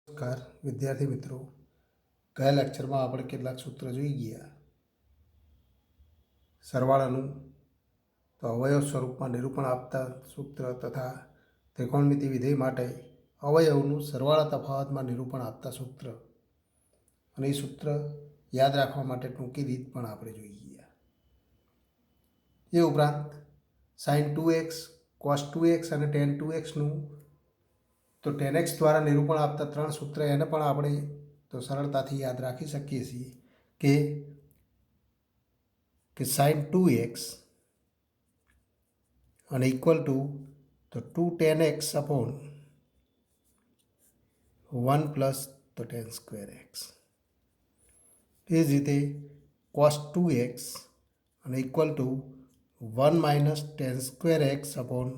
નમસ્કાર વિદ્યાર્થી મિત્રો, ગયા લેક્ચરમાં આપણે કેટલાક સૂત્ર જોઈ ગયા. સરવાળાનું તો અવયવ સ્વરૂપમાં નિરૂપણ આપતા સૂત્ર તથા ત્રિકોણમિતિ વિધેય માટે અવયવનું સરવાળા તફાવતમાં નિરૂપણ આપતા સૂત્ર, અને એ સૂત્ર યાદ રાખવા માટે ટૂંકી રીત પણ આપણે જોઈ ગયા. એ ઉપરાંત sin 2x, cos 2x અને tan 2xનું તો tan x દ્વારા નિરૂપણ આપતા ત્રણ સૂત્ર એને પણ આપણે તો સરળતાથી યાદ રાખી શકીએ છીએ કે sin 2x અને ઇક્વલ ટુ તો 2 tan x અપોન 1 પ્લસ તો tan સ્ક્વેર એક્સ. એ જ રીતે cos 2x અને equal to 1 minus tan square x upon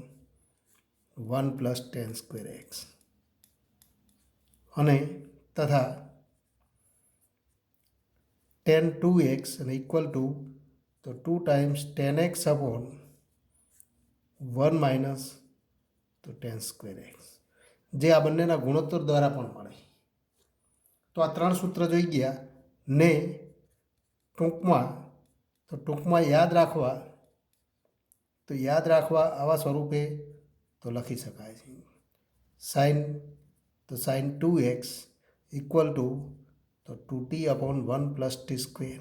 1 plus tan square x. અને તથા tan 2x અને ઇક્વલ ટુ તો 2 times tan x upon 1 minus તો tan સ્ક્વેર એક્સ, જે આ બંનેના ગુણોત્તર દ્વારા પણ મળે. તો આ ત્રણ સૂત્ર જોઈ ગયા ને ટૂંકમાં યાદ રાખવા આવા સ્વરૂપે તો લખી શકાય છે. sin 2x ઇક્વલ ટુ તો 2t upon 1 plus T square,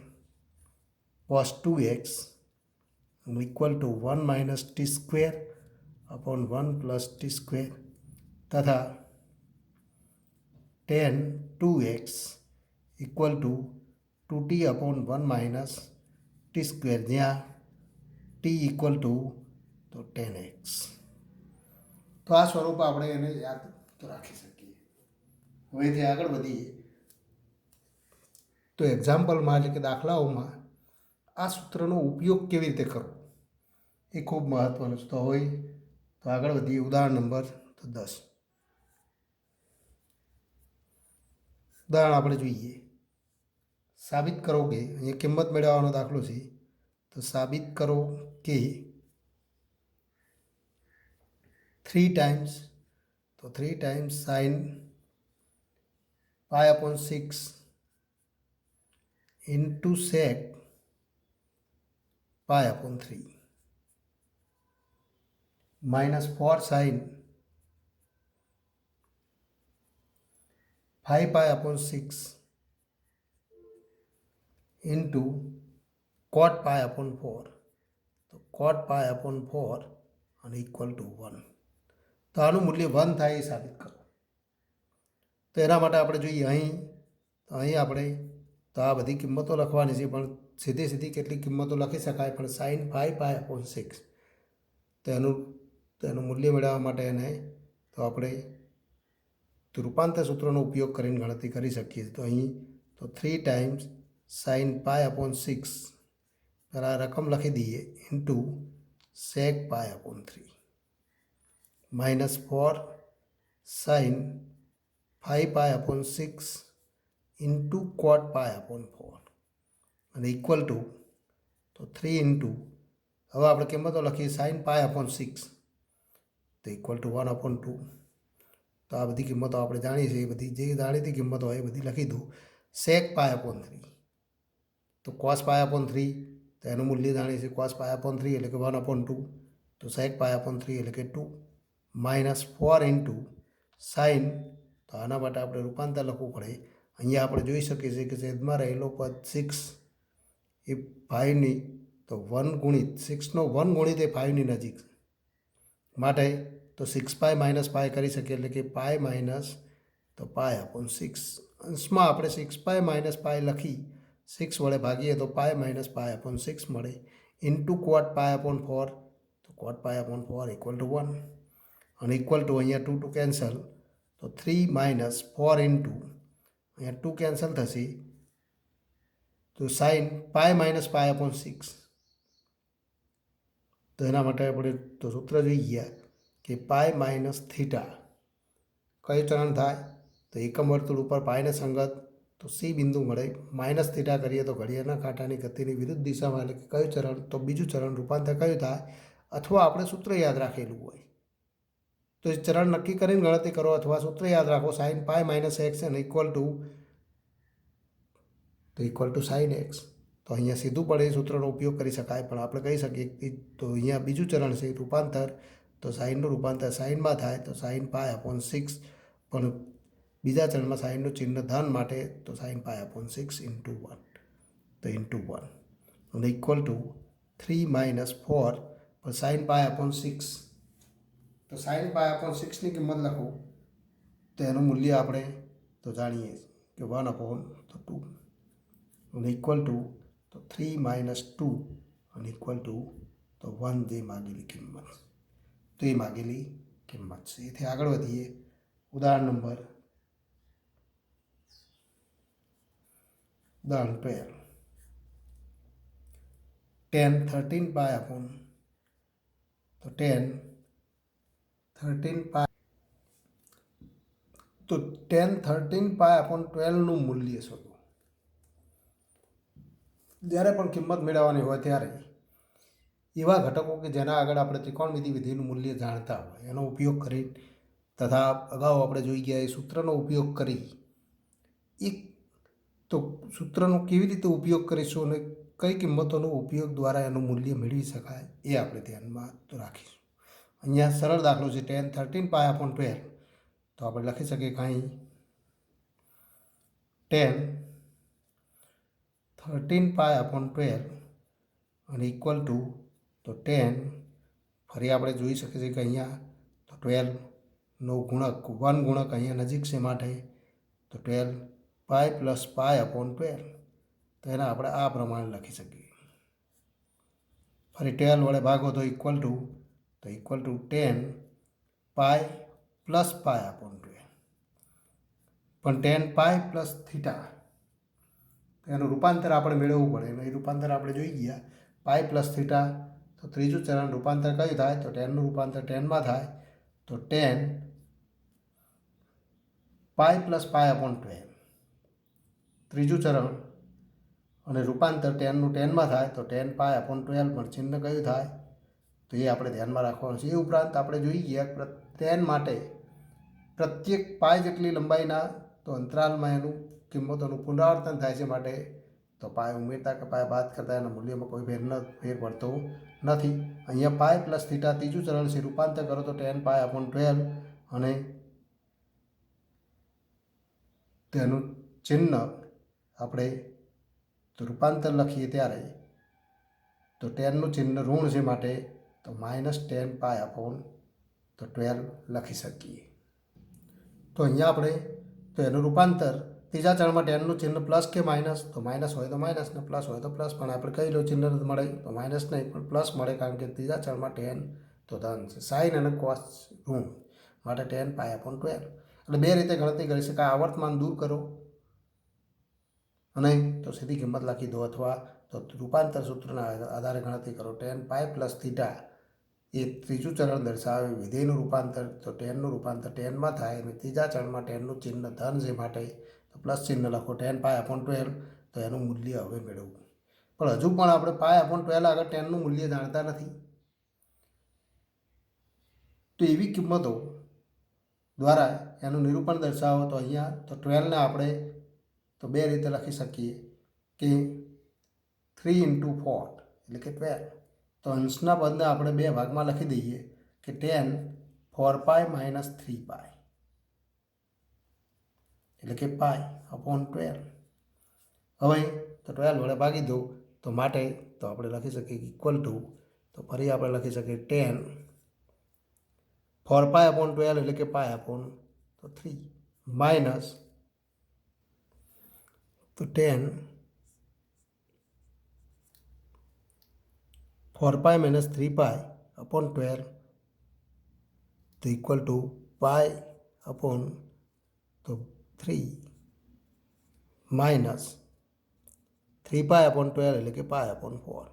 cos 2x equal to 1 minus T square upon 1 plus T square, તથા tan 2x equal to 2t upon 1 minus T square, જ્યાં t ઇક્વલ ટુ તો tan x. તો આ સ્વરૂપ આપણે એને યાદ તો રાખી શકીએ. હવેથી આગળ વધીએ તો એક્ઝામ્પલમાં એટલે કે દાખલાઓમાં આ સૂત્રનો ઉપયોગ કેવી રીતે કરવો એ ખૂબ મહત્ત્વનું છે. તો હોય તો આગળ વધીએ. ઉદાહરણ નંબર 10. ઉદાહરણ આપણે જોઈએ. સાબિત કરો કે, અહીંયા કિંમત મેળવવાનો દાખલો છે, તો સાબિત કરો કે 3 times sin pi upon 6 into sec pi upon 3 minus 4 sin 5 pi upon 6 into cot pi upon 4. તો cot pi upon 4 અને ઇક્વલ ટુ 1. તો આનું મૂલ્ય 1 થાય એ સાબિત કરો. તો એના માટે આપણે જોઈએ અહીં આપણે તો આ બધી કિંમતો લખવાની છે, પણ સીધી કેટલી કિંમતો લખી શકાય, પણ sin 5 pi upon 6 તો એનું મૂલ્ય મેળવવા માટે એને તો આપણે રૂપાંતર સૂત્રનો ઉપયોગ કરીને ગણતરી કરી શકીએ. તો અહીં તો 3 ટાઈમ્સ sin pi upon 6 આ રકમ લખી દઈએ into sec pi upon 3 minus 4 sin 5 pi upon 6 into cot pi upon 4 અને ઇક્વલ ટુ તો 3 ઇન્ટુ, હવે આપણે કિંમતો લખીએ, sin pi upon 6 તો ઇક્વલ ટુ 1 upon 2. તો આ બધી કિંમતો આપણે જાણીએ છીએ, એ બધી જે જાણીતી કિંમતો હોય એ બધી લખી દઉં. sec pi upon 3 તો cos pi upon 3 તો એનું મૂલ્ય જાણીએ છીએ, cos pi upon 3 એટલે કે 1 upon 2, તો sec pi upon 3 એટલે કે 2 માઇનસ 4 ઇન્ટુ sin, તો આના માટે આપણે રૂપાંતર લખવું પડે. અહીંયા આપણે જોઈ શકીએ છીએ કે છેદમાં રહેલો પદ 6 એ 5ની તો 1 ગુણિત 6નો 1 ગુણિત એ 5ની નજીક માટે તો 6 પાય માઇનસ પાય કરી શકીએ, એટલે કે પાય માઇનસ તો પાય અપોન 6. અંશમાં આપણે 6 પાય માઇનસ પાય લખી 6 વડે ભાગીએ તો પાય માઇનસ પાય અપોન 6 મળે, ઇન્ટુ કોટ પાય અપોન 4 તો કોટ પાય અપોન 4 ઇક્વલ ટુ 1 અને ઇક્વલ ટુ અહીંયા 2 કેન્સલ તો 3 માઇનસ 4 ઇન્ટુ અહીંયા 2 કેન્સલ થશે તો સાઇન પાય માઇનસ પાય અપોન 6. તો એના માટે આપણે તો સૂત્ર જોઈ ગયા કે પાય માઇનસ થીટા કયું ચલણ થાય, તો એકમ વર્તુળ ઉપર પાયને સંગત તો સી બિંદુ મળે. માઇનસ થીટા કરીએ તો ઘડિયાળના કાંટાની ગતિની વિરુદ્ધ દિશામાં, એટલે કે કયું ચલણ, તો બીજું ચલણ રૂપાંતર કયું થાય, અથવા આપણે સૂત્ર યાદ રાખેલું હોય તો એ ચરણ નક્કી કરીને ગણતરી કરો અથવા સૂત્ર યાદ રાખો સાઇન પાય માઇનસ એક્સ અને ઇક્વલ ટુ સાઇન એક્સ. તો અહીંયા સીધું પડે એ સૂત્રનો ઉપયોગ કરી શકાય, પણ આપણે કહી શકીએ કે તો અહીંયા બીજું ચરણ છે રૂપાંતર. તો સાઇનનું રૂપાંતર સાઇનમાં થાય તો સાઇન પાય અપોન 6, પણ બીજા ચરણમાં સાઇનનું ચિહ્ન ધન માટે તો સાઇન પાય અપોન 6 ઇન્ટુ 1, તો ઇન્ટુ 1 અને ઇક્વલ ટુ 3 માઇનસ 4 પણ સાઇન પાય અપોન 6. તો સાઇન પાય અપોન 6ની કિંમત લખો તો એનું મૂલ્ય આપણે તો જાણીએ કે 1 અપોન 2 અને ઇક્વલ ટુ તો 3 માઇનસ 2 અને ઇક્વલ ટુ તો 1 જે માગેલી કિંમત, તો એ માગેલી કિંમત છે. એથી આગળ વધીએ. ઉદાહરણ નંબર 12. 10 13 પાય અપોન તો 10 13 પાય તો 10 13 પાય અપોન 12નું મૂલ્ય શોધો. જ્યારે પણ કિંમત મેળવવાની હોય ત્યારે એવા ઘટકો કે જેના આગળ આપણે ત્રિકોણમિતિ વિધિનું મૂલ્ય જાણતા હોય એનો ઉપયોગ કરી તથા અગાઉ આપણે જોઈ ગયા એ સૂત્રનો ઉપયોગ કરી એક તો સૂત્રનો કેવી રીતે ઉપયોગ કરીશું અને કઈ કિંમતોનો ઉપયોગ દ્વારા એનું મૂલ્ય મેળવી શકાય એ આપણે ધ્યાનમાં તો રાખીશું. અહીંયા સરળ દાખલો છે 10 13 પાય અપોન 12. તો આપણે લખી શકીએ કાંઈ 10 13 પાય અપોન 12 અને ઇક્વલ ટુ તો 10 ફરી આપણે જોઈ શકીએ છીએ કે અહીંયા તો 12નો ગુણક 1 ગુણક અહીંયા નજીક છે માટે તો 12 પાય પ્લસ પાય અપોન 12. તો એને આપણે આ પ્રમાણે લખી શકીએ. ફરી 12 વડે ભાગો તો ઇક્વલ ટુ 10 પાય પ્લસ પાય અપોન 12. પણ 10 પાય પ્લસ થીટા એનું રૂપાંતર આપણે મેળવવું પડે અને એ રૂપાંતર આપણે જોઈ ગયા. પાય પ્લસ થીટા તો ત્રીજું ચરણ રૂપાંતર કયું થાય તો 10નું રૂપાંતર 10માં થાય તો 10 પાય પ્લસ પાય અપોન 12. ત્રીજું ચરણ અને રૂપાંતર 10નું 10માં થાય તો 10 પાય અપોન 12, પણ ચિહ્ન કયું થાય તો એ આપણે ધ્યાનમાં રાખવાનું છે. એ ઉપરાંત આપણે જોઈ ગયા 10 માટે પ્રત્યેક પાય જેટલી લંબાઈના તો અંતરાલમાં એનું કિંમતોનું પુનરાવર્તન થાય છે માટે તો પાય ઉમેરતા કે પાય બાદ કરતા એના મૂલ્યમાં કોઈ ફેર પડતો નથી. અહીંયા પાય પ્લસ થીટા ત્રીજું ચરણ છે રૂપાંતર કરો તો 10 પાય અપોન 12 અને તેનું ચિહ્ન આપણે તો રૂપાંતર લખીએ ત્યારે તો 10નું ચિહ્ન ઋણ છે માટે તો માઇનસ 10 પાય અપોન તો 12 લખી શકીએ. તો અહીંયા આપણે તો એનું રૂપાંતર ત્રીજા ચરણમાં 10નું ચિહ્ન પ્લસ કે માઇનસ, તો માઇનસ હોય તો માઇનસ ને પ્લસ હોય તો પ્લસ, પણ આપણે કઈ લો ચિહ્ન મળે તો માઇનસ નહીં પણ પ્લસ મળે કારણ કે ત્રીજા ચરણમાં 10 તો ધન છે. સાઇન અને કોસ ઋણ માટે 10 પાય અપોન 12. એટલે બે રીતે ગણતરી કરી શકાય. આવર્તમાન દૂર કરો અને તો સીધી કિંમત લખી દો અથવા તો રૂપાંતર સૂત્રના આધારે ગણતરી કરો. 10 પાય પ્લસ થીટા એ ત્રીજું ચરણ દર્શાવે વિધેયનું રૂપાંતર તો 10નું રૂપાંતર 10માં થાય અને ત્રીજા ચરણમાં 10નું ચિહ્ન ધન છે માટે તો પ્લસ ચિહ્ન લખો 10 પાય અપોન 12. તો એનું મૂલ્ય હવે મેળવવું. પણ હજુ પણ આપણે પાય અપોન 12 આગળ 10નું મૂલ્ય જાણતા નથી. તો એવી કિંમતો દ્વારા એનું નિરૂપણ દર્શાવો તો અહીંયા તો 12ને આપણે તો બે રીતે લખી શકીએ કે 3 ઇન્ટુ 4 એટલે કે 12. તો અંશના પદને આપણે બે ભાગમાં લખી દઈએ કે 10 4 પાય માઇનસ 3 પાય એટલે કે પાય અપોન 12. હવે તો 12 વડે ભાગી દો તો માટે તો આપણે લખી શકીએ ઇક્વલ ટુ તો ફરી આપણે લખી શકીએ 10 4 પાય અપોન 12 એટલે કે પાય અપોન તો 3 માઇનસ તો 10 4 પાય માઇનસ 3 પાય અપોન 12 તો ઇક્વલ ટુ પાય અપોન તો 3 માઇનસ 3 પાય અપોન 12 એટલે કે પાય અપોન 4.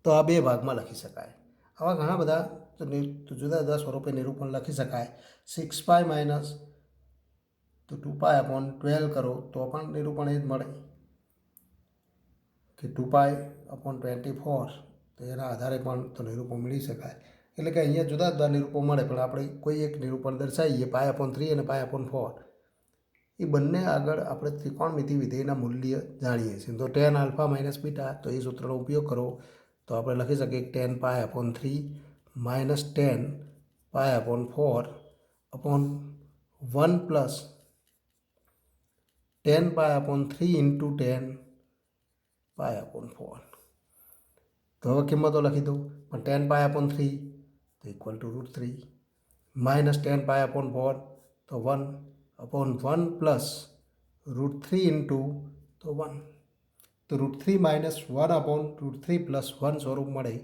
તો આ બે ભાગમાં લખી શકાય. આવા ઘણા બધા તો જુદા જુદા સ્વરૂપે નિરૂપણ લખી શકાય. 6 પાય માઇનસ તો 2 પાય અપોન 12 કરો તો પણ નિરૂપણ એ જ મળે કે 2 પાય અપોન 24. તો એના આધારે પણ તો નિરૂપણ મેળવી શકાય. એટલે કે અહીંયા જુદા જુદા નિરૂપો મળે, પણ આપણે કોઈ એક નિરૂપણ દર્શાવીએ π/3 અને π/4, એ બંને આગળ આપણે ત્રિકોણમિતિ વિધેયના મૂલ્ય જાણીએ છીએ. તો tan આલ્ફા માઇનસ બીટા, તો એ સૂત્રનો ઉપયોગ કરો તો આપણે લખી શકીએ tan π/3 minus tan π/4 upon 1 plus tan π/3 into tan π/4. તો હવે કિંમતો લખી દઉં, પણ tan π/3 તો ઇક્વલ ટુ √3 માઇનસ tan π/4 તો 1 અપોન 1 પ્લસ √3 ઇન્ટુ તો 1. તો √3 માઇનસ 1 અપોન √3 પ્લસ 1 સ્વરૂપ મળે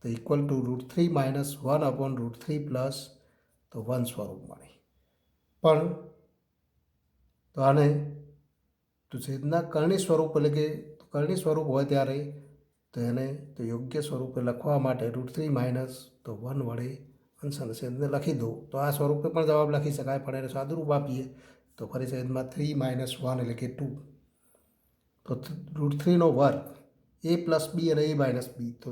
તો equal two √3 minus 1 upon √3 plus તો 1 સ્વરૂપ મળે. પણ તો આને તો છેદના કર્ણી સ્વરૂપ એટલે કે કર્ણી સ્વરૂપ હોય ત્યારે તો એને તો યોગ્ય સ્વરૂપે લખવા માટે √3 માઇનસ તો 1 વડે અંશ અને છેદને લખી દો. તો આ સ્વરૂપે પણ જવાબ લખી શકાય, પણ એને સાદુરૂપ આપીએ તો ફરી છેદમાં 3 માઇનસ 1 એટલે કે 2. તો √3 નો વર્ગ a પ્લસ બી અને a માઇનસ બી, તો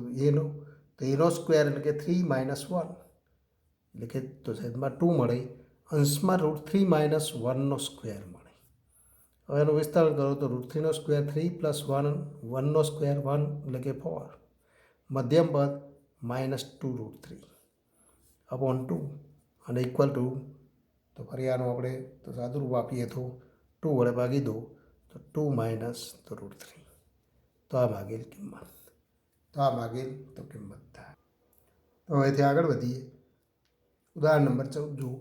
એનો સ્ક્વેર એટલે કે 3 માઇનસ 1 એટલે કે તો છેદમાં 2 મળે, અંશમાં √3 માઇનસ 1 સ્ક્વેર મળે. હવે એનું વિસ્તાર કરો તો √3 નો સ્ક્વેર 3 પ્લસ 1, 1 નો સ્ક્વેર 1 એટલે કે 4, મધ્યમ પદ માઇનસ 2√3 અપોન 2 અને ઇક્વલ ટુ તો ફરી આનું આપણે તો સાદુરૂપ આપીએ તો 2 વડે ભાગી દો તો 2 માઇનસ તો √3. તો આ માગેલ કિંમત થાય. તો હવેથી આગળ વધીએ. ઉદાહરણ નંબર 14 જુઓ.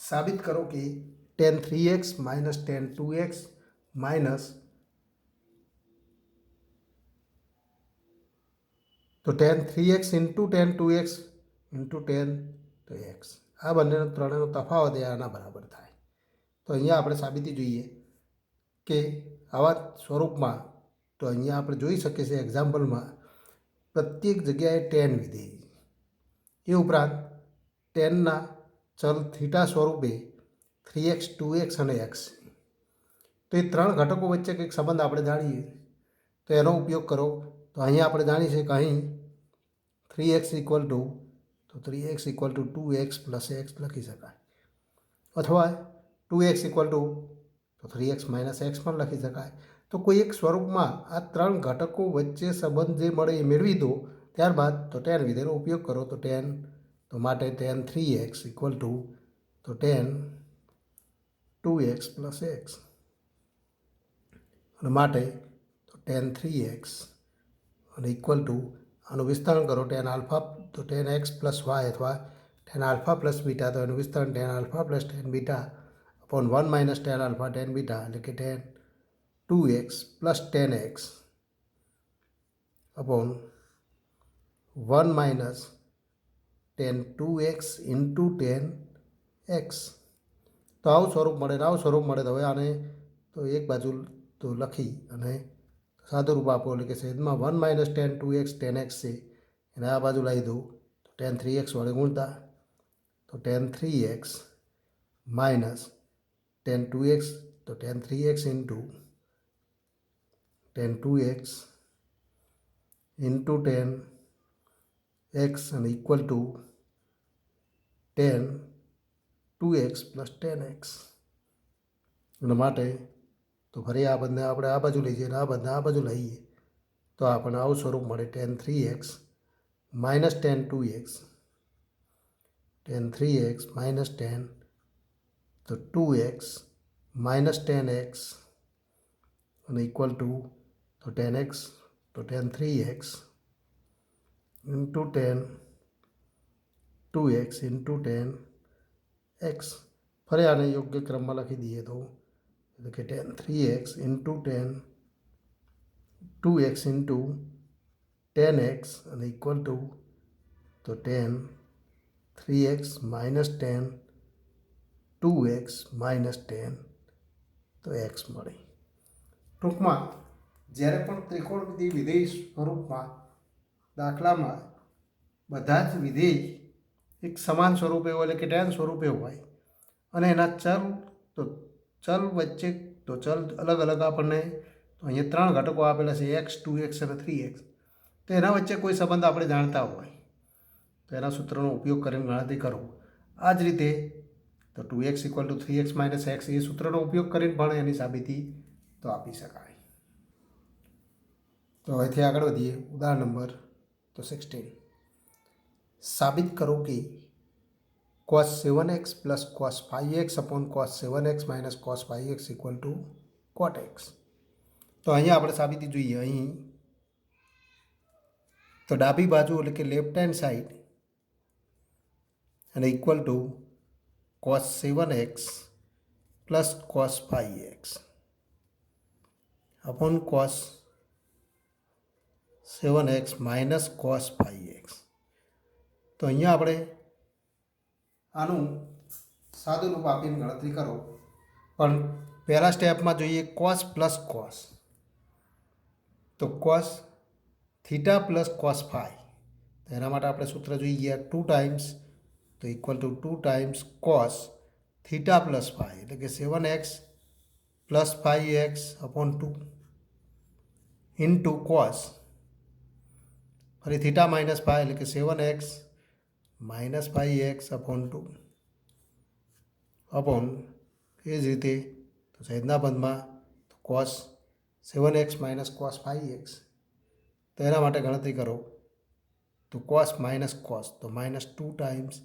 સાબિત કરો કે tan 3x minus tan 2x minus તો tan 3x into tan 2x into tan તો x, આ બંનેનો ત્રણેયનો તફાવત એ આના બરાબર થાય. તો અહીંયા આપણે સાબિતી જોઈએ કે આવા સ્વરૂપમાં તો અહીંયા આપણે જોઈ શકીએ છીએ એક્ઝામ્પલમાં પ્રત્યેક જગ્યાએ tan વિધેય, એ ઉપરાંત ટેનના ચલ થીટા સ્વરૂપે 3x 2x અને x, તો એ ત્રણ ઘટકો વચ્ચે કંઈક સંબંધ આપણે જાણીએ તો એનો ઉપયોગ કરો. તો અહીંયા આપણે જાણીએ છીએ કે અહીં 3x ઇક્વલ ટુ તો 3x equal to 2x plus x લખી શકાય, અથવા 2x ઇક્વલ ટુ તો 3x માઇનસ x પણ લખી શકાય. તો કોઈ એક સ્વરૂપમાં આ ત્રણ ઘટકો વચ્ચે સંબંધ જે મળે એ મેળવી દો, ત્યારબાદ તો tan વિધેયનો ઉપયોગ કરો તો માટે tan 3x ઇક્વલ ટુ તો tan 2x પ્લસ x અને માટે તો tan 3x અને ઇક્વલ ટુ આનું વિસ્તરણ કરો tan આલ્ફા તો tan x પ્લસ y અથવા tan આલ્ફા પ્લસ બીટા, તો એનું વિસ્તરણ tan alpha plus tan beta upon 1 minus tan alpha tan beta એટલે કે tan 2x plus tan x upon 1 minus tan 2x into tan x. તો આવું સ્વરૂપ મળે તો હવે આને તો એક બાજુ તો લખી અને સાદુરૂપ આપો એટલે કે છેદમાં 1 minus tan 2x tan x છે એને આ બાજુ લાવી દો તો tan 3x વડે ગુણતા તો tan 3x minus tan 2x તો tan 3x into tan 2x into tan x અને equal two tan 2x plus tan x એના માટે તો ફરી આ બંને આપણે આ બાજુ લઈ જઈએ અને આ બંને આ બાજુ લઈએ તો આપણને આવું સ્વરૂપ મળે tan 3x minus tan 2x minus tan તો 2x માઇનસ tan x અને ઇક્વલ ટુ તો tan x તો tan 3x into tan 2x into tan x. ફરી આને યોગ્ય ક્રમમાં લખી દઈએ તો એટલે કે tan 3x into tan 2x into tan x અને ઇક્વલ ટુ તો tan 3x minus tan 2x minus tan તો x મળે. ટૂંકમાં જ્યારે પણ ત્રિકોણમિતિ વિધેય સ્વરૂપમાં દાખલામાં બધા જ વિધેય એક સમાન સ્વરૂપે હોય એટલે કે tan સ્વરૂપે હોય અને એના ચલ વચ્ચે તો ચલ અલગ અલગ આપણને તો અહીંયા ત્રણ ઘટકો આપેલા છે x 2x અને 3x, તો એના વચ્ચે કોઈ સંબંધ આપણે જાણતા હોય તો એના સૂત્રનો ઉપયોગ કરીને ગણતરી કરો. આ જ રીતે તો 2x = 3x - x એ સૂત્રનો ઉપયોગ કરીને પણ એની સાબિતી તો આપી શકાય. તો અહીંથી આગળ વધીએ. ઉદાહરણ નંબર તો 16. સાબિત કરો કે cos 7x + cos 5x / cos 7x - cos 5x = cot x. તો અહીંયા આપણે સાબિતી જોઈએ. અહીં તો ડાબી બાજુ એટલે કે લેફ્ટ હેન્ડ સાઈડ અને equal two cos 7x + cos 5x / cos 7x - cos 5x. તો અહીંયા આપણે આનું સાદું રૂપ આપીને ગણતરી કરો. પણ પહેલા સ્ટેપમાં જોઈએ cos + cos. તો cos થીટા + cos 5. તો એના માટે આપણે સૂત્ર જોઈએ 2 ટાઈમ્સ તો equal two 2 times cos theta + 5 એટલે કે 7x + 5x / 2 ઇન્ટુ cos ફરી થીટા - 5 એટલે કે 7x - 5x / 2 અપોન એ જ રીતે તો છેદના પદમાં તો cos 7x - cos 5x. તો એના માટે ગણતરી કરો તો cos - cos તો -2 ટાઈમ્સ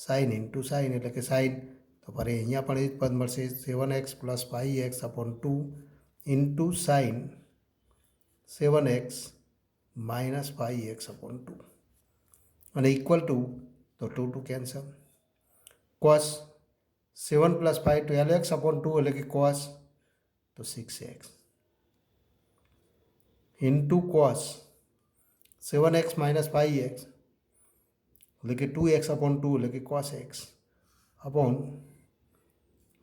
sin ઇન્ટુ sin એટલે કે sin. તો ફરી અહીંયા પણ એ જ પદ મળશે 7x + 5x / 2 into sin 7x - 5x / 2 અને ઇક્વલ ટુ તો 2 કેન્સલ. cos 7 + 5 12x / 2 એટલે કે cos તો 6x into cos 7x - 5x એટલે કે 2x / 2 એટલે કે cos x અપોન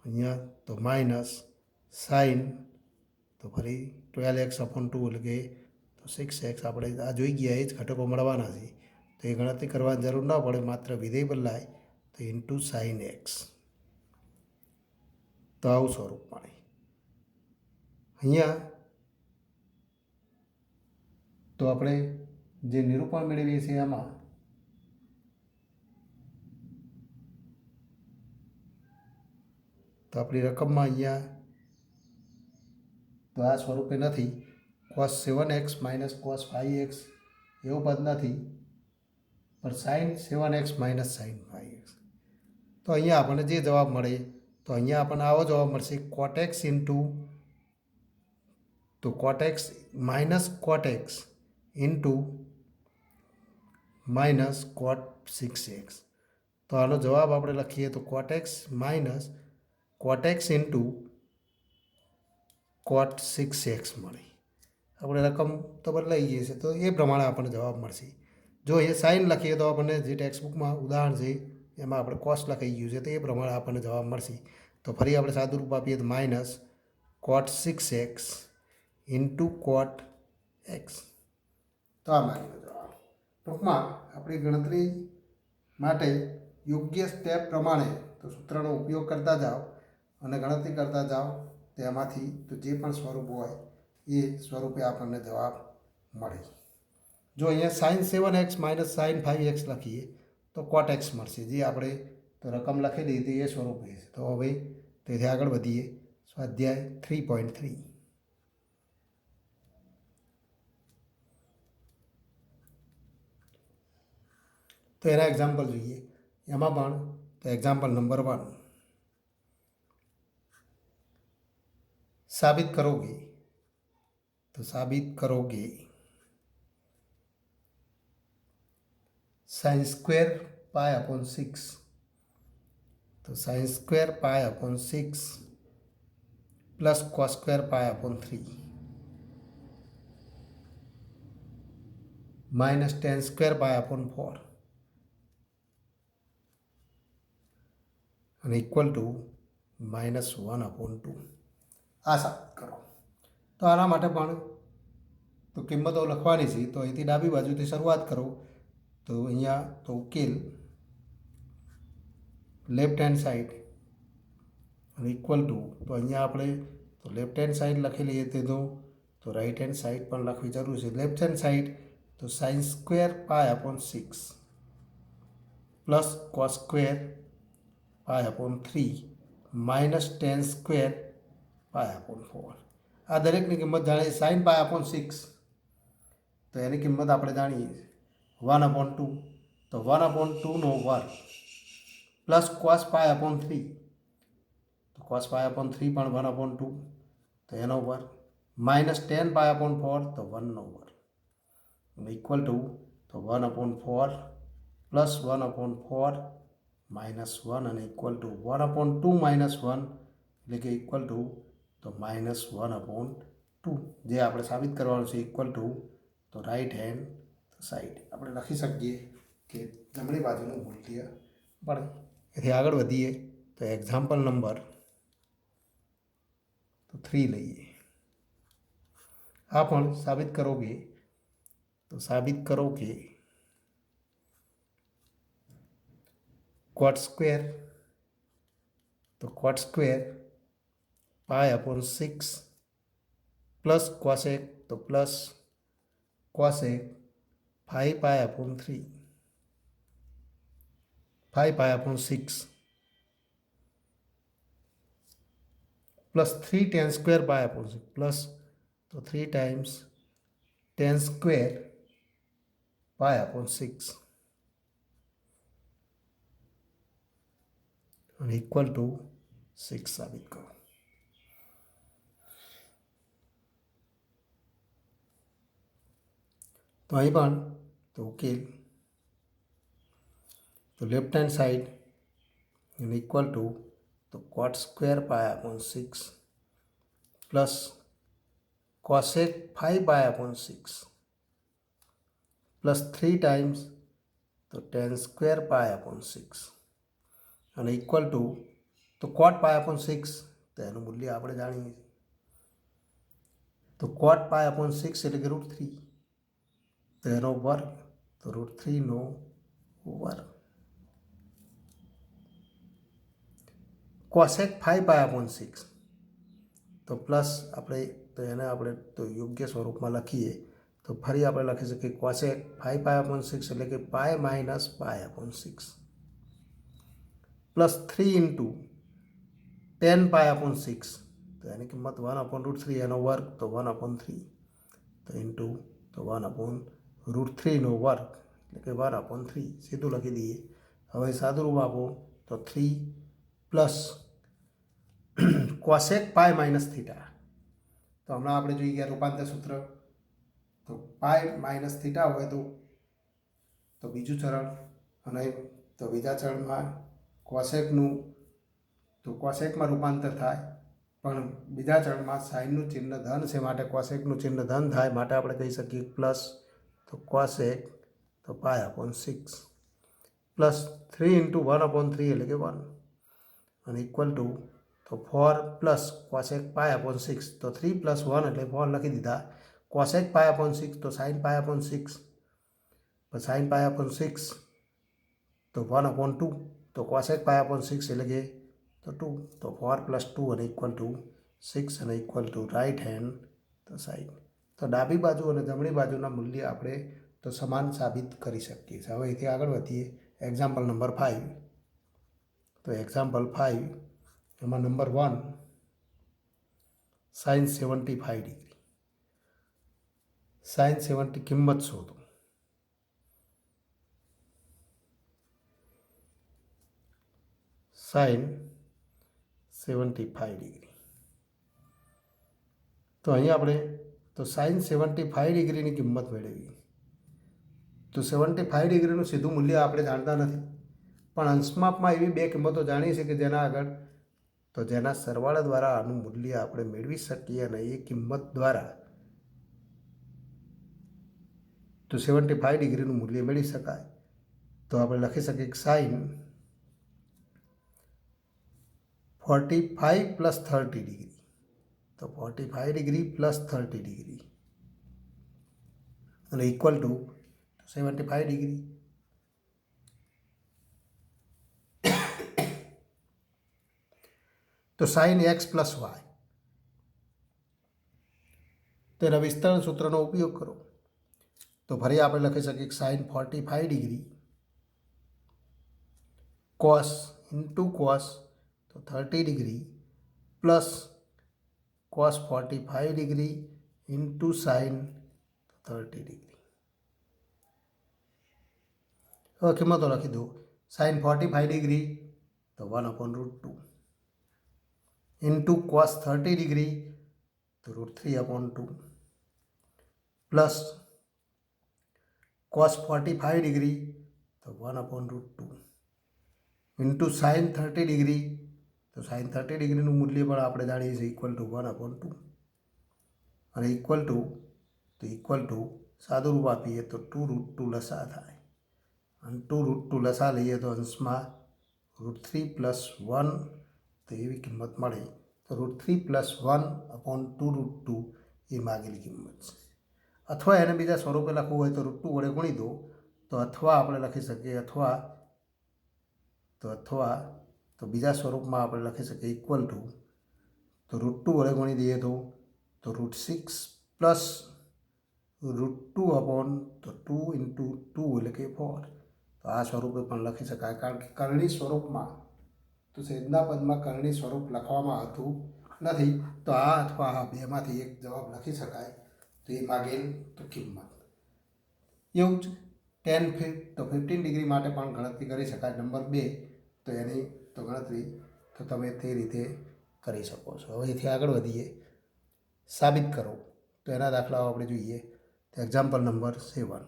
અહીંયા તો માઇનસ સાઇન તો ફરી 12x / 2 એટલે કે તો 6x. આપણે આ જોઈ ગયા એ જ ઘટકો મળવાના છે તો એ ગણતરી કરવાની જરૂર ના પડે, માત્ર વિધેય બદલાય તો ઇન્ટુ sin x. તો આવું સ્વરૂપ મળે. અહીંયા તો આપણે જે નિરૂપણ મેળવીએ છીએ એમાં તો આપણી રકમમાં અહીંયા તો આ સ્વરૂપે નથી. cos 7x - cos 5x એવું પદ નથી, પણ sin 7x - sin 5x. તો અહીંયા આપણને જે જવાબ મળે તો અહીંયા આપણને આવો જવાબ મળશે cot x ઇન્ટુ તો cot x - cot x into -cot 6x. તો આનો જવાબ આપણે લખીએ તો cot x - cot x into cot 6x મળે. આપણે રકમ તો બદલાઈ ગઈ છે તો એ પ્રમાણે આપણને જવાબ મળશે. જો એ સાઇન લખીએ તો આપણને જે ટેક્સ્ટબુકમાં ઉદાહરણ છે એમાં આપણે કોસ લખાઈ ગયું છે તો એ પ્રમાણે આપણને જવાબ મળશે. તો ફરી આપણે સાદું રૂપ આપીએ તો -cot 6x into cot x. તો આ માટેનો જવાબ. ટૂંકમાં આપણી ગણતરી માટે યોગ્ય સ્ટેપ પ્રમાણે તો સૂત્રનો ઉપયોગ કરતા જાઓ અને ગણતરી કરતા જાઓ, તેમાંથી તો જે પણ સ્વરૂપ હોય એ સ્વરૂપે આપણને જવાબ મળે. જો અહીંયા sin 7x - sin 5x લખીએ તો cot x મળશે, જે આપણે તો રકમ લખેલી હતી એ સ્વરૂપે છે. તો હવે તેથી આગળ વધીએ. સ્વાધ્યાય 3.3. તો એના એક્ઝામ્પલ જોઈએ. એમાં પણ તો એક્ઝામ્પલ નંબર 1 સાબિત કરોગે તો સાબિત કરોગે sin square pi upon 6 તો sin square pi upon 6 plus cos square pi upon 3 minus tan square pi upon 4 અને ઇક્વલ ટુ -1/2. આ સાબિત કરો. તો આના માટે પણ તો કિંમતો લખવાની છે. તો અહીંથી ડાબી બાજુથી શરૂઆત કરો. તો અહીંયા તો ઉકેલ લેફ્ટ હેન્ડ સાઈડ અને ઇક્વલ ટુ તો અહીંયા આપણે તો લેફ્ટ હેન્ડ સાઈડ લખેલી હતી તો રાઈટ હેન્ડ સાઈડ પણ લખવી જરૂર છે. લેફ્ટ હેન્ડ સાઈડ તો sin square pi upon 6 plus cos square pi upon 3 minus tan square pi upon 4. આ દરેકની કિંમત જાણીએ. સાઇન પાય અપોન 6 તો એની કિંમત આપણે જાણીએ 1/2, તો 1/2 વર્ગ પ્લસ કોસ પાય અપોન 3, તો કોસ પાય અપોન 3 પણ 1/2 તો એનો વર્ગ માઇનસ 10 પાય અપોન 4 તો 1 વર્ગ ઇક્વલ ટુ તો 1/4 પ્લસ 1/4 માઇનસ 1 અને ઇક્વલ ટુ 1/2 માઇનસ 1 એટલે કે ઇક્વલ ટુ તો માઇનસ 1/2 જે આપણે સાબિત કરવાનું છે ઇક્વલ ટુ તો રાઈટ હેન્ડ સાઈડ આપણે લખી શકીએ કે જમણી બાજુનું મૂલ્ય પણ. એથી આગળ વધીએ તો એક્ઝામ્પલ નંબર તો 3 લઈએ. આ પણ સાબિત કરો કે cot square pi upon 6 plus cosec તો પ્લસ કોસેક 5 પાય અપોન 3 5 પાય upon 6 plus 3 ten square pi upon 6 plus તો 3 times ten square pi upon 6 અને ઇક્વલ ટુ 6 સાબિત કરો. તો અહીં પણ તો ઉકેલ તો left hand side in equal to તો cot square pi upon 6 plus cosec 5 પાય અપોન 6 પ્લસ 3 ટાઈમ્સ તો ટેન સ્ક્વેર પાય અપોન 6 અને ઇક્વલ ટુ તો કોટ પાય અપોન 6 તો એનું મૂલ્ય આપણે જાણીએ છીએ. તો કોટ પાય અપોન 6 એટલે કે √3 તો એનો વર્ગ તો √3 નો વર્ગ. કોસેક 5 પાય અપોન 6 તો પ્લસ આપણે તો યોગ્ય સ્વરૂપમાં લખીએ તો ફરી આપણે લખી શકીએ કોસેક 5 પાય અપોન 6 એટલે કે પાય માઇનસ પાય અપોન 6 પ્લસ 3 ઇન્ટુ 10 પાય અપોન 6 તો એની કિંમત 1/√3 એનો વર્ગ તો 1/3 તો ઇન્ટુ તો 1/√3 નો વર્ગ એટલે કે 1/3 સીધું લખી દઈએ. હવે સાદું રૂપ આપો તો 3 પ્લસ કોસેક પાય માઇનસ થીટા તો હમણાં આપણે જોઈ ગયા રૂપાંતર સૂત્ર તો પાય માઇનસ થીટા હોય તો બીજું ચરણ અને તો બીજા ચરણમાં કોસેકમાં રૂપાંતર થાય પણ બીજા ચરણમાં સાઇનનું ચિહ્ન ધન છે માટે કોસેકનું ચિહ્ન ધન થાય માટે આપણે કહી શકીએ પ્લસ તો કોસેક તો પાય અપોન 6 પ્લસ 3 ઇન્ટુ 1/3 એટલે કે 1 અને ઇક્વલ ટુ તો 4 પ્લસ કોસેક પાય અપોન 6 તો 3 પ્લસ 1 એટલે 4 લખી દીધા. કોસેક પાય અપોન 6 તો સાઇન પાય અપોન 6 પણ સાઇન પાય અપોન 6 તો 1/2 તો કોસેક પાય અપોન 6 એટલે કે તો 2 તો 4 પ્લસ 2 અને ઇક્વલ ટુ 6 અને ઇક્વલ ટુ રાઈટ હેન્ડ તો સાઈડ. તો ડાબી બાજુ અને જમણી બાજુના મૂલ્ય આપણે તો સમાન સાબિત કરી શકીએ છીએ. હવે એથી આગળ વધીએ એક્ઝામ્પલ નંબર 5. તો એક્ઝામ્પલ 5 એમાં નંબર 1 સાઇન 75 ડિગ્રી. સાઇન 70 કિંમત શોધો. સાઇન 75 ડિગ્રી તો અહીં આપણે તો સાઇન 75 ડિગ્રીની કિંમત મેળવી. તો 75 ડિગ્રીનું સીધું મૂલ્ય આપણે જાણતા નથી પણ અંશમાપમાં એવી બે કિંમતો જાણીએ છીએ કે જેના આગળ તો જેના સરવાળા દ્વારા આનું મૂલ્ય આપણે મેળવી શકીએ અને એ કિંમત દ્વારા તો 75 ડિગ્રીનું મૂલ્ય મેળવી શકાય. તો આપણે લખી શકીએ કે સાઇન 45 પ્લસ 30 ડિગ્રી તો 45 ડિગ્રી પ્લસ 30 ડિગ્રી અને ઇક્વલ ટુ 75 ડિગ્રી. તો સાઇન એક્સ પ્લસ વાય તેના વિસ્તરણ સૂત્રનો ઉપયોગ કરો તો ફરી આપણે લખી શકીએ કે sine 45 degree cos into cos तो 30 degree plus cos 45 degree into sin 30 degree. હવે કિંમતો લખી દો। sin 45 डिग्री तो 1/√2 इंटू cos 30 डिग्री तो √3/2 प्लस cos 45 डिग्री तो 1/√2 इंटू sin 30 डिग्री तो sin 30 डिग्रीનું મૂલ્ય પણ આપણે જાણીએ છીએ ઇક્વલ ટુ 1/2 અને ઇક્વલ ટુ સાદું રૂપ આપીએ તો 2√2 લસા થાય અને 2√2 લસા લઈએ તો અંશમાં √3 + 1 તો એવી કિંમત મળે। તો √3 + 1/2√2 એ માગેલી કિંમત છે। અથવા એને બીજા સ્વરૂપે લખવું હોય તો √2 વડે ગુણી દો તો અથવા આપણે લખી શકીએ અથવા તો બીજા સ્વરૂપમાં આપણે લખી શકીએ ઇક્વલ ટુ તો √2 વડે ગુણી દઈએ તો √6 પ્લસ √2/2 ઇન્ટુ 2 એટલે કે 4 તો આ સ્વરૂપે પણ લખી શકાય। કારણ કે કરણી સ્વરૂપમાં તો છેદના પદમાં કરણી સ્વરૂપ લખવામાં આવતું નથી તો આ અથવા આ બેમાંથી એક જવાબ લખી શકાય। તો એ માગેલ તો કિંમત એવું જ tan તો 15 ડિગ્રી માટે પણ ગણતરી કરી શકાય। નંબર 2 તો એની તો ગણતરી તો તમે તે રીતે કરી શકો છો। હવે એથી આગળ વધીએ સાબિત કરો તો એના દાખલાઓ આપણે જોઈએ તો example number 7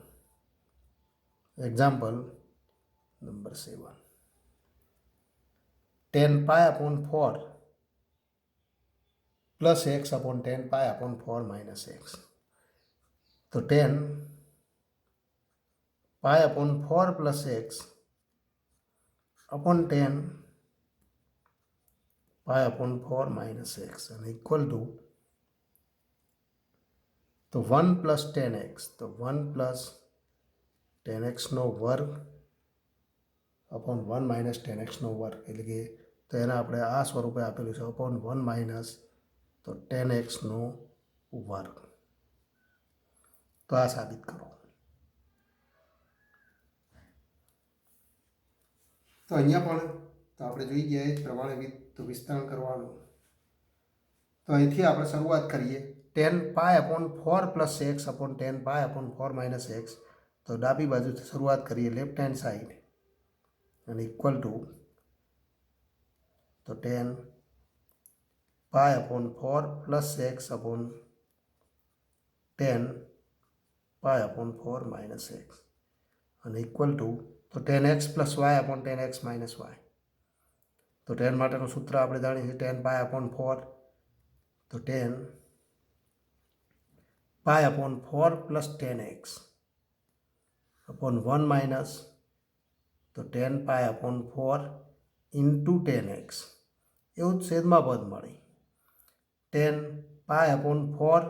tan π/4 plus x/tan π/4 - x तो tan π/4 plus x/tan π/4 - x and equal to तो 1 + tan x तो 1 + tan x નો વર્ગ अपॉन 1 - tan x નો વર્ગ એટલે કે તો એને આપણે આ સ્વરૂપે આપેલું છે अपॉन 1 - तो tan x નો વર્ગ। તો આ સાબિત કરો। તો અહીંયા પણ તો આપણે જોઈ ગયા એ જ પ્રમાણે તો વિસ્તરણ કરવાનું। તો અહીંથી આપણે શરૂઆત કરીએ tan π/4 પ્લસ x/tan π/4 - x તો ડાબી બાજુથી શરૂઆત કરીએ લેફ્ટ હેન્ડ સાઈડ અને ઇક્વલ ટુ તો tan π/4 પ્લસ x/tan π/4 - x અને ઇક્વલ ટુ તો tan x + y/tan x - y તો tan માટેનું સૂત્ર આપણે જાણીએ છીએ tan π/4 તો tan π/4 plus tan x upon 1 - तो tan π/4 इंटू tan x એવું જ છેદમાં પદ મળે tan π/4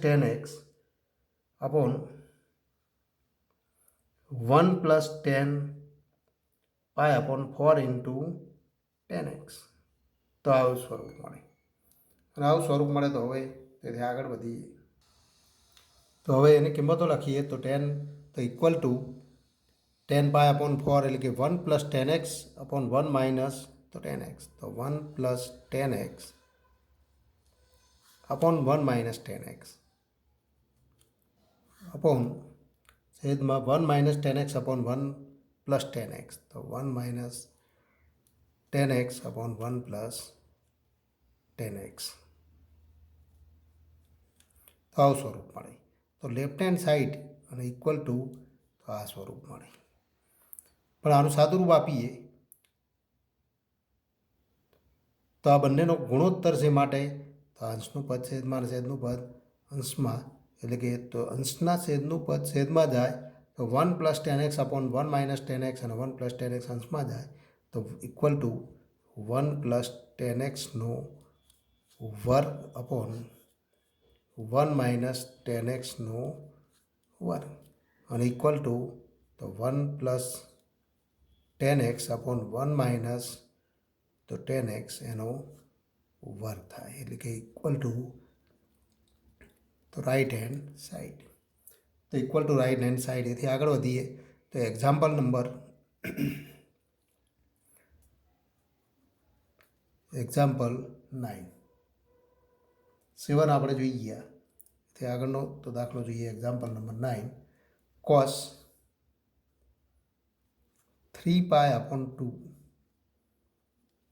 - tan x upon 1 + tan π/4 into tan x તો આવું સ્વરૂપ મળે અને આવું સ્વરૂપ મળે તો હવે તેથી આગળ વધીએ તો હવે એની કિંમતો લખીએ તો tan તો ઇક્વલ ટુ tan π/4 એટલે કે 1 + tan x अपॉन 1 - तो tan x तो 1 + tan x upon 1 - tan x upon छेदમાં 1 - tan x upon 1 + tan x तो 1 - tan x upon 1 + tan x તો આવું સ્વરૂપ મળે। તો લેફ્ટ હેન્ડ સાઈડ અને ઇક્વલ ટુ તો આ સ્વરૂપ મળે પણ આનું સાદું રૂપ આપીએ તો આ બંનેનો ગુણોત્તર છે માટે તો અંશનું પદ છેદમાં અને છેદનું પદ અંશમાં એટલે કે તો અંશના છેદનું પદ છેદમાં જાય તો 1 + tan x upon 1 - tan x અને 1 + tan x અંશમાં જાય તો ઇક્વલ ટુ 1 + tan x નો વર્ગ अपॉन 1 - tan x નો વર્ગ અને ઇક્વલ ટુ તો 1 + tan x अपॉन 1 - तो tan x એનો વર્ગ થાય એટલે કે ઇક્વલ ટુ તો રાઈટ હેન્ડ સાઈડ તો equal two right hand side એથી આગળ વધીએ તો એક્ઝામ્પલ નંબર એક્ઝામ્પલ 9. 7 આપણે જોઈ ગયા. તે આગળનો તો દાખલો જોઈએ. Example number 9. cos 3π/2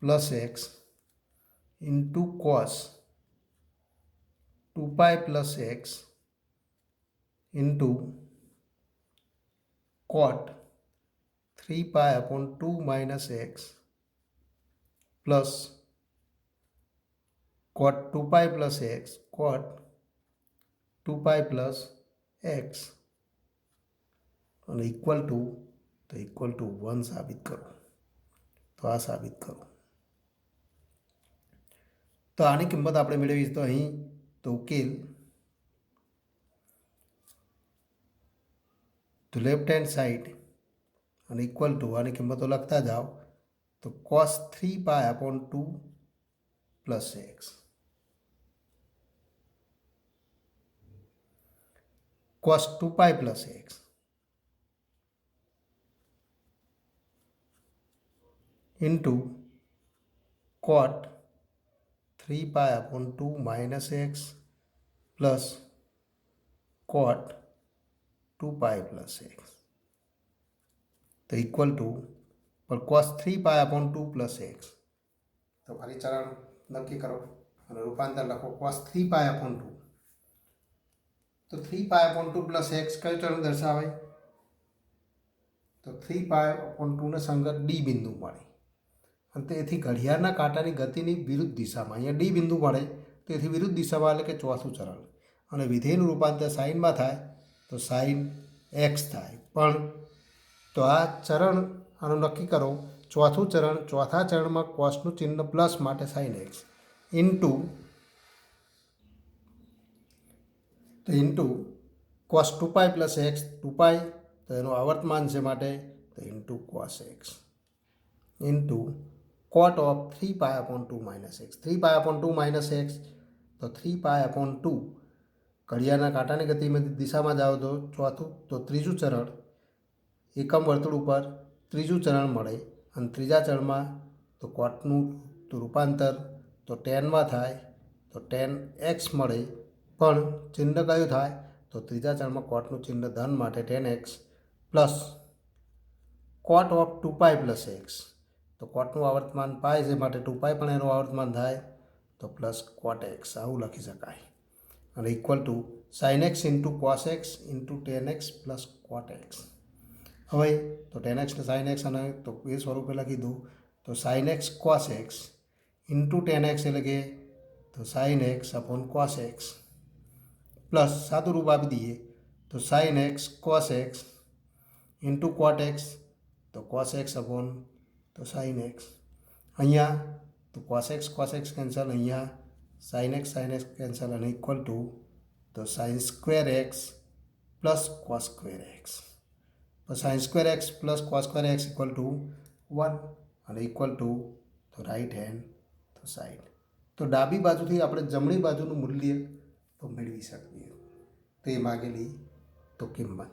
plus x into cos 2π plus x into cot 3π/2 minus x plus cot 2π plus x cot 2π plus x અને ઇક્વલ ટુ 1 સાબિત કરો. તો આ સાબિત કરો. તો આની કિંમત આપણે મેળવી. તો અહીં તો ઉકેલ તો લેફ્ટ હેન્ડ સાઈડ અને ઇક્વલ ટુ આની કિંમતો લખતા જાઓ. તો cos 3π/2 plus x cos 2π plus x into cot 3π/2 minus x plus cot 2π plus x તો ઇક્વલ ટુ પર cos 3π/2 પ્લસ એક્સ. તો ફરી ચરણ નક્કી કરો અને રૂપાંતર લખો. cos 3π/2 તો 3π/2 પ્લસ એક્સ કયું ચરણ દર્શાવે? તો 3π/2 ને સંગત ડી બિંદુ મળે અને તેથી ઘડિયાળના કાંટાની ગતિની વિરુદ્ધ દિશામાં અહીંયા ડી બિંદુ મળે. તેથી વિરુદ્ધ દિશામાં એટલે કે ચોથું ચરણ. અને વિધેયનું રૂપાંતર સાઇનમાં થાય તો સાઇન એક્સ થાય. પણ તો આ ચરણ આનું નક્કી કરો. ચોથું ચરણ, ચોથા ચરણમાં કોસનું ચિહ્ન પ્લસ માટે sine x into cos 2π plus x 2π તો એનું આવર્તમાન છે માટે તો into cos x into cot of 3π/2 minus x 3π/2 minus x તો 3π/2 ઘડિયાળના કાંટાની ગતિમાં દિશામાં જાઓ તો ચોથું તો ત્રીજું ચરણ એકમ વર્તુળ ઉપર ત્રીજું ચરણ મળે અને ત્રીજા ચરણમાં તો કોટનું તો રૂપાંતર તો ટેનમાં થાય તો ટેન એક્સ મળે. પણ ચિહ્ન કયું થાય? તો ત્રીજા ચરણમાં કોટનું ચિહ્ન ધન માટે tan x plus cot of 2π plus x તો કોટનું આવર્તમાન પાય છે માટે 2π પણ એનું આવર્તમાન થાય તો પ્લસ cot એક્સ આવું લખી શકાય. અને equal two sign x into cos x into ten x plus cot x. હવે તો ટેન એક્સ ને સાઇન એક્સ અને તો એ સ્વરૂપે લખી દઉં તો sine x cos x into ten x એટલે કે તો sine x upon cos x plus સાદું રૂપ આપી દઈએ તો sine x cos x into cot x તો cos એક્સ અપોન તો સાઇન એક્સ. અહીંયા તો cos એક્સ કેન્સલ, અહીંયા સાઇન એક્સ કેન્સલ અને ઇક્વલ ટુ તો sine square x plus cos square x. તો sine square x plus cos square x equal to 1 અને equal to તો right hand તો સાઈડ. તો ડાબી બાજુથી આપણે જમણી બાજુનું મૂલ્ય તો મેળવી શકીએ. તો એ માગેલી તો કિંમત